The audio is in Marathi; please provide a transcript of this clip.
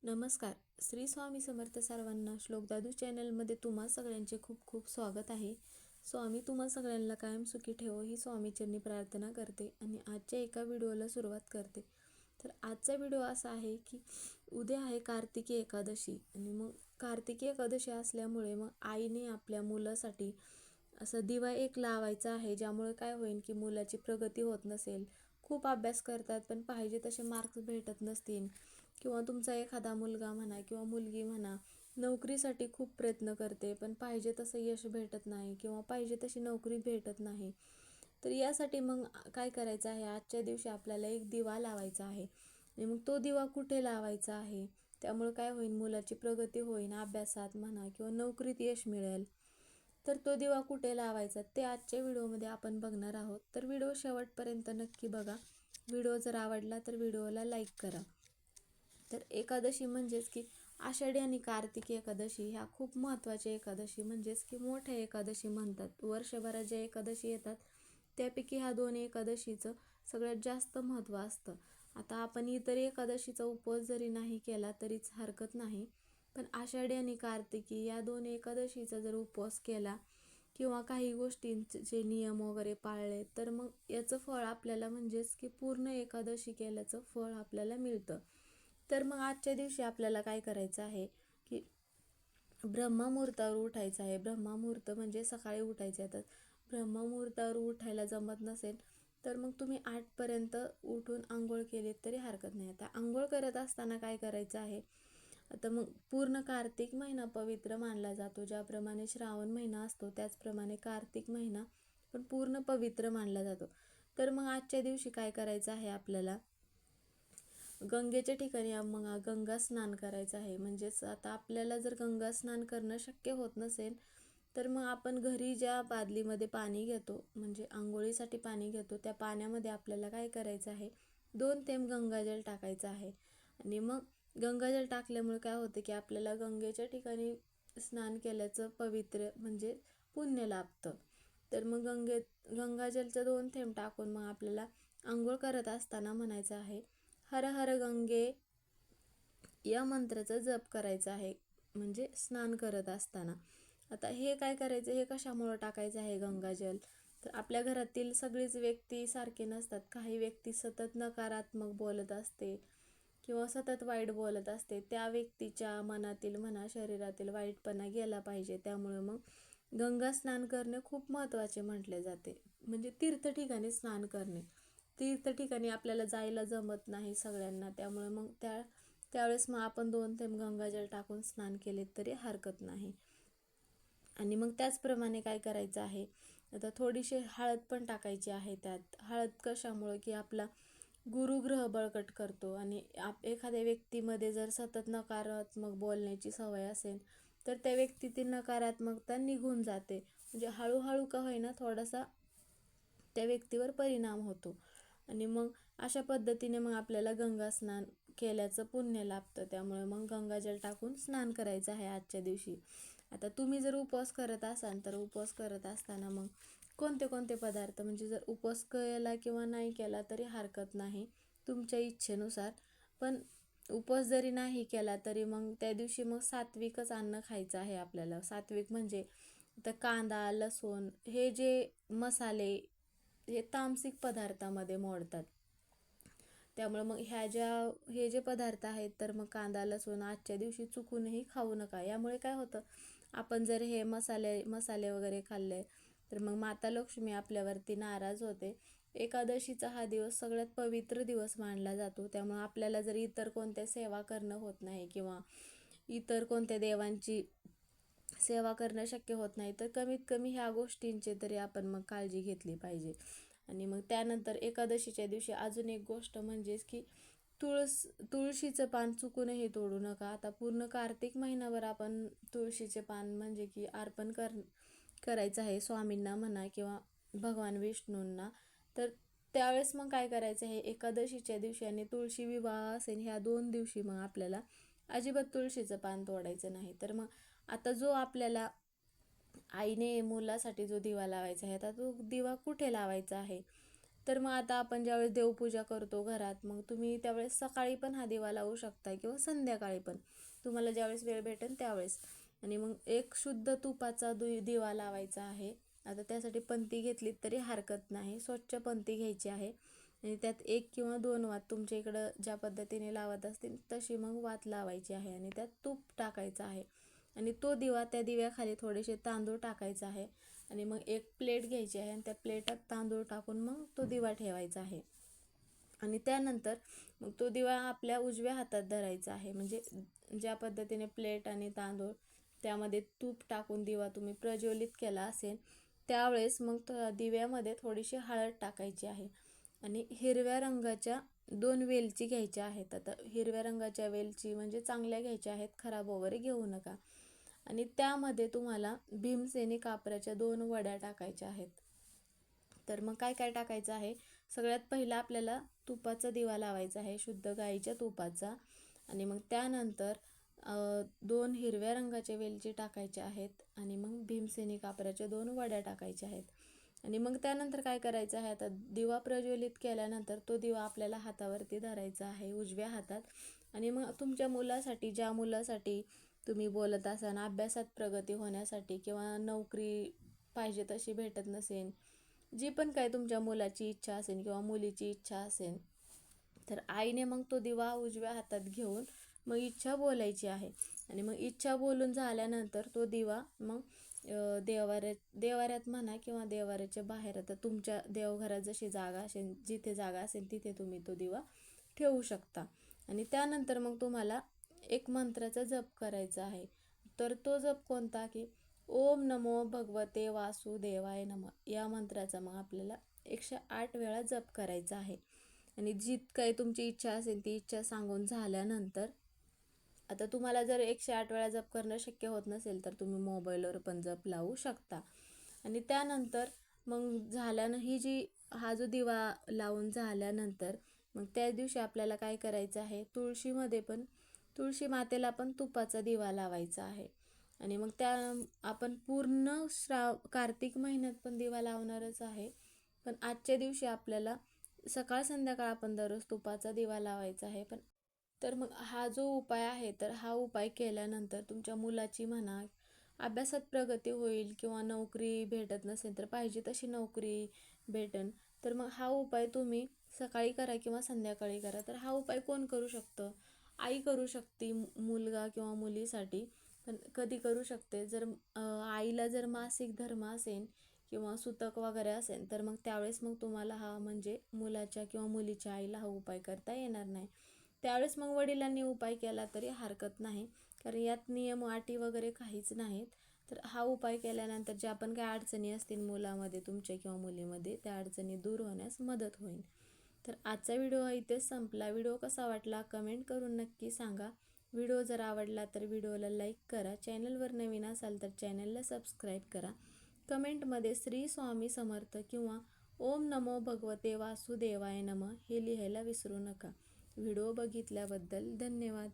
नमस्कार. श्री स्वामी समर्थ सर्वांना. श्लोक दादू चॅनलमध्ये तुम्हा सगळ्यांचे खूप खूप स्वागत आहे. स्वामी तुम्हा सगळ्यांना कायम सुखी ठेवो ही स्वामीचरणी प्रार्थना करते आणि आजच्या एका व्हिडिओला सुरुवात करते. तर आजचा व्हिडिओ असा आहे की उद्या आहे कार्तिकी एकादशी आणि मग कार्तिकी एकादशी असल्यामुळे मग आईने आपल्या मुलासाठी असं दिवा एक लावायचा आहे, ज्यामुळे काय होईल की मुलाची प्रगती होत नसेल, खूप अभ्यास करतात पण पाहिजे तसे मार्क्स भेटत नसतील, किंवा तुमचा एखादा मुलगा म्हणा किंवा मुलगी म्हणा नोकरीसाठी खूप प्रयत्न करते पण पाहिजे तसं यश भेटत नाही किंवा पाहिजे तशी नोकरी भेटत नाही. तर यासाठी मग काय करायचं आहे, आजच्या दिवशी आपल्याला एक दिवा लावायचा आहे आणि मग तो दिवा कुठे लावायचा आहे, त्यामुळे काय होईल, मुलाची प्रगती होईल अभ्यासात म्हणा किंवा नोकरीत यश मिळेल. तर तो दिवा कुठे लावायचा ते आजच्या व्हिडिओमध्ये आपण बघणार आहोत. तर व्हिडिओ शेवटपर्यंत नक्की बघा. व्हिडिओ जर आवडला तर व्हिडिओला लाईक करा. तर एकादशी म्हणजेच की आषाढी आणि कार्तिकी एकादशी ह्या खूप महत्त्वाच्या एकादशी, म्हणजेच की मोठ्या एकादशी म्हणतात. वर्षभरात ज्या एकादशी येतात त्यापैकी ह्या दोन एकादशीचं सगळ्यात जास्त महत्त्व असतं. आता आपण इतर एकादशीचा उपवास जरी नाही केला तरीच हरकत नाही, पण आषाढी आणि कार्तिकी या दोन एकादशीचा जर उपवास केला किंवा काही गोष्टींचे नियम वगैरे पाळले तर मग याचं फळ आपल्याला, म्हणजेच की पूर्ण एकादशी केल्याचं फळ आपल्याला मिळतं. तर मग आजच्या दिवशी आपल्याला काय करायचं आहे की ब्रह्ममुहूर्तावर उठायचं आहे. ब्रह्ममुहूर्त म्हणजे सकाळी उठायचं आहे. तर ब्रह्ममुहूर्तावर उठायला जमत नसेल तर मग तुम्ही 8पर्यंत उठून आंघोळ केली तरी हरकत नाही. आता आंघोळ करत असताना काय करायचं आहे, आता मग पूर्ण कार्तिक महिना पवित्र मानला जातो. ज्याप्रमाणे श्रावण महिना असतो त्याचप्रमाणे कार्तिक महिना पण पूर्ण पवित्र मानला जातो. तर मग आजच्या दिवशी काय करायचं आहे, आपल्याला गंगेच्या ठिकाणी मग गंगा स्नान करायचं आहे. म्हणजेच आता आपल्याला जर गंगा स्नान करणं शक्य होत नसेल तर मग आपण घरी ज्या बादलीमध्ये पाणी घेतो, म्हणजे आंघोळीसाठी पाणी घेतो, त्या पाण्यामध्ये आपल्याला काय करायचं आहे, 2 थेंब गंगाजल टाकायचं आहे. आणि मग गंगाजल टाकल्यामुळे काय होतं की आपल्याला गंगेच्या ठिकाणी स्नान केल्याचं पवित्र म्हणजे पुण्य लाभतं. तर मग गंगाजलचं 2 थेंब टाकून मग आपल्याला आंघोळ करत असताना म्हणायचं आहे, हर हर गंगे या मंत्राचा जप करायचा आहे, म्हणजे स्नान करत असताना. आता हे काय करायचं, हे कशामुळं टाकायचं आहे गंगाजल, तर आपल्या घरातील सगळीच व्यक्ती सारखे नसतात. काही व्यक्ती सतत नकारात्मक बोलत असते किंवा सतत वाईट बोलत असते. त्या व्यक्तीच्या मनातील म्हणा शरीरातील वाईटपणा गेला पाहिजे. त्यामुळे मग गंगा स्नान करणे खूप महत्त्वाचे म्हटले जाते. म्हणजे तीर्थ ठिकाणी स्नान करणे, तीर्थ ठिकाणी आपल्याला जायला जमत नाही सगळ्यांना, त्यामुळे मग त्यावेळेस मग आपण 2 थेंब गंगाजल टाकून स्नान केले तरी हरकत नाही. आणि मग त्याचप्रमाणे काय करायचं आहे, आता थोडीशी हळद पण टाकायची आहे त्यात. हळद कशामुळं की आपला गुरुग्रह बळकट करतो आणि एखाद्या व्यक्तीमध्ये जर सतत नकारात्मक बोलण्याची सवय असेल तर त्या व्यक्तीतील नकारात्मकता निघून जाते. म्हणजे हळूहळू का होईना थोडासा त्या व्यक्तीवर परिणाम होतो. आणि मग अशा पद्धतीने मग आपल्याला गंगा स्नान केल्याचं पुण्य लाभतं. त्यामुळे मग गंगाजल टाकून स्नान करायचं आहे आजच्या दिवशी. आता तुम्ही जर उपवास करत असाल तर उपवास करत असताना मग कोणते कोणते पदार्थ, म्हणजे जर उपवास केला किंवा नाही केला तरी हरकत नाही तुमच्या इच्छेनुसार, पण उपवास जरी नाही केला तरी मग त्या दिवशी मग सात्विकच अन्न खायचं आहे आपल्याला. सात्विक म्हणजे तर कांदा लसूण हे जे मसाले हे तामसिक पदार्थामध्ये मोडतात. त्यामुळे मग हे जे पदार्थ आहेत तर मग कांदा लसूण आजच्या दिवशी चुकूनही खाऊ नका. यामुळे काय होतं, आपण जर हे मसाले वगैरे खाल्ले तर मग माता लक्ष्मी आपल्यावरती नाराज होते. एकादशीचा हा दिवस सगळ्यात पवित्र दिवस मानला जातो. त्यामुळे आपल्याला जर इतर कोणत्या सेवा करणं होत नाही किंवा इतर कोणत्या देवांची सेवा करणं शक्य होत नाही तर कमीत कमी ह्या गोष्टींची तरी आपण मग काळजी घेतली पाहिजे. आणि मग त्यानंतर एकादशीच्या दिवशी अजून एक गोष्ट म्हणजेच की तुळशीचं पान चुकूनही तोडू नका. आता पूर्ण कार्तिक महिनाभर आपण तुळशीचे पान म्हणजे की अर्पण करायचं आहे स्वामींना म्हणा किंवा भगवान विष्णूंना. तर त्यावेळेस मग काय करायचं आहे, एकादशीच्या दिवशी आणि तुळशी विवाह असेल ह्या 2 दिवशी मग आपल्याला अजिबात तुळशीचं पान तोडायचं नाही. तर मग आता जो आपल्याला आईने मुलासाठी जो दिवा लावायचा आहे, आता तो दिवा कुठे लावायचा आहे, तर मग आता आपण ज्यावेळेस देवपूजा करतो घरात, मग तुम्ही त्यावेळेस सकाळी पण हा दिवा लावू शकता किंवा संध्याकाळी पण, तुम्हाला ज्यावेळेस वेळ भेटेल त्यावेळेस. आणि मग एक शुद्ध तुपाचा दिवा लावायचा आहे. आता त्यासाठी पंती घेतलीत तरी हरकत नाही, स्वच्छ पंती घ्यायची आहे आणि त्यात 1 किंवा 2 वात तुमच्या इकडं ज्या पद्धतीने लावत असतील तशी मग वात लावायची आहे आणि त्यात तूप टाकायचं आहे. आणि तो दिवा, त्या दिव्याखाली थोडेसे तांदूळ टाकायचा आहे आणि मग एक प्लेट घ्यायची आहे आणि त्या प्लेटात तांदूळ टाकून मग तो दिवा ठेवायचा आहे. आणि त्यानंतर मग तो दिवा आपल्या उजव्या हातात धरायचा आहे. म्हणजे ज्या पद्धतीने प्लेट आणि तांदूळ त्यामध्ये तूप टाकून दिवा तुम्ही प्रज्वलित केला असेल, त्यावेळेस मग दिव्यामध्ये थोडीशी हळद टाकायची आहे आणि हिरव्या रंगाच्या 2 वेलची घ्यायच्या आहेत. आता हिरव्या रंगाच्या वेलची म्हणजे चांगल्या घ्यायच्या आहेत, खराब वगैरे घेऊ नका. आणि त्यामध्ये तुम्हाला भीमसेनी कापराच्या 2 वड्या टाकायच्या आहेत. तर मग काय काय टाकायचं आहे, सगळ्यात पहिला आपल्याला तुपाचा दिवा लावायचा आहे, शुद्ध गाईच्या तुपाचा. आणि मग त्यानंतर 2 हिरव्या रंगाच्या वेलची टाकायच्या आहेत आणि मग भीमसेनी कापराच्या 2 वड्या टाकायच्या आहेत. आणि मग त्यानंतर काय करायचं आहे, आता दिवा प्रज्वलित केल्यानंतर तो दिवा आपल्याला हातावरती धरायचा आहे, उजव्या हातात. आणि मग तुमच्या मुलासाठी, ज्या मुलासाठी तुम्ही बोलत असाल, अभ्यासात प्रगती होण्यासाठी किंवा नोकरी पाहिजे तशी भेटत नसेल, जी पण काय तुमच्या मुलाची इच्छा असेल किंवा मुलीची इच्छा असेल, तर आईने मग तो दिवा उजव्या हातात घेऊन मग इच्छा बोलायची आहे. आणि मग इच्छा बोलून झाल्यानंतर तो दिवा मग देवाऱ्यात म्हणा किंवा देवाऱ्याच्या बाहेर, आता तुमच्या देवघरात जशी जागा असेल, जिथे जागा असेल तिथे तुम्ही तो दिवा ठेवू शकता. आणि त्यानंतर मग तुम्हाला एक मंत्राचा जप करायचा आहे. तर तो जप कोणता, की ओम नमो भगवते वासुदेवाय नमः, या मंत्राचा मग आपल्याला 108 वेळा जप करायचा आहे. आणि काही तुमची इच्छा असेल ती इच्छा सांगून झाल्यानंतर, आता तुम्हाला जर 108 वेळा जप करणं शक्य होत नसेल तर तुम्ही मोबाईलवर पण जप लावू शकता. आणि त्यानंतर मग हा जो दिवा लावून झाल्यानंतर मग त्या दिवशी आपल्याला काय करायचं आहे, तुळशी मातेला पण तुपाचा दिवा लावायचा आहे. आणि मग आपण पूर्ण कार्तिक महिन्यात पण दिवा लावणारच आहे, पण आजच्या दिवशी आपल्याला सकाळ संध्याकाळ आपण दररोज तुपाचा दिवा लावायचा आहे. तर मग हा जो उपाय आहे, तर हा उपाय केल्यानंतर तुमच्या मुलाची म्हणा अभ्यासात प्रगती होईल किंवा नोकरी भेटत नसेल तर पाहिजे तशी नोकरी भेटेल. तर मग हा उपाय तुम्ही सकाळी करा किंवा संध्याकाळी करा. तर हा उपाय कोण करू शकतं? आई करू शकते मुलगा किंवा मुलीसाठी. पण कधी करू शकते, जर आईला जर मासिक धर्म असेल किंवा सुतक वगैरे असेल, तर मग त्यावेळेस मग तुम्हाला हा, म्हणजे मुलाच्या किंवा मुलीच्या आईला हा उपाय करता येणार नाही. त्यावेळेस मग वडिलांनी उपाय केला तरी हरकत नाही, कारण यात नियम अटी वगैरे काहीच नाहीत. तर हा उपाय केल्यानंतर ज्या पण काही अडचणी असतील मुलामध्ये तुमच्या किंवा मुलीमध्ये, त्या अडचणी दूर होण्यास मदत होईल. तर आजचा व्हिडिओ इथेच संपला. व्हिडिओ कसा वाटला कमेंट करून नक्की सांगा. व्हिडिओ जर आवडला तर व्हिडिओला लाईक करा. चॅनलवर नवीन असाल तर चॅनलला सबस्क्राईब करा. कमेंटमध्ये श्री स्वामी समर्थ किंवा ओम नमो भगवते वासुदेवाय नमः हे लिहायला विसरू नका. व्हिडिओ बघितल्याबद्दल धन्यवाद.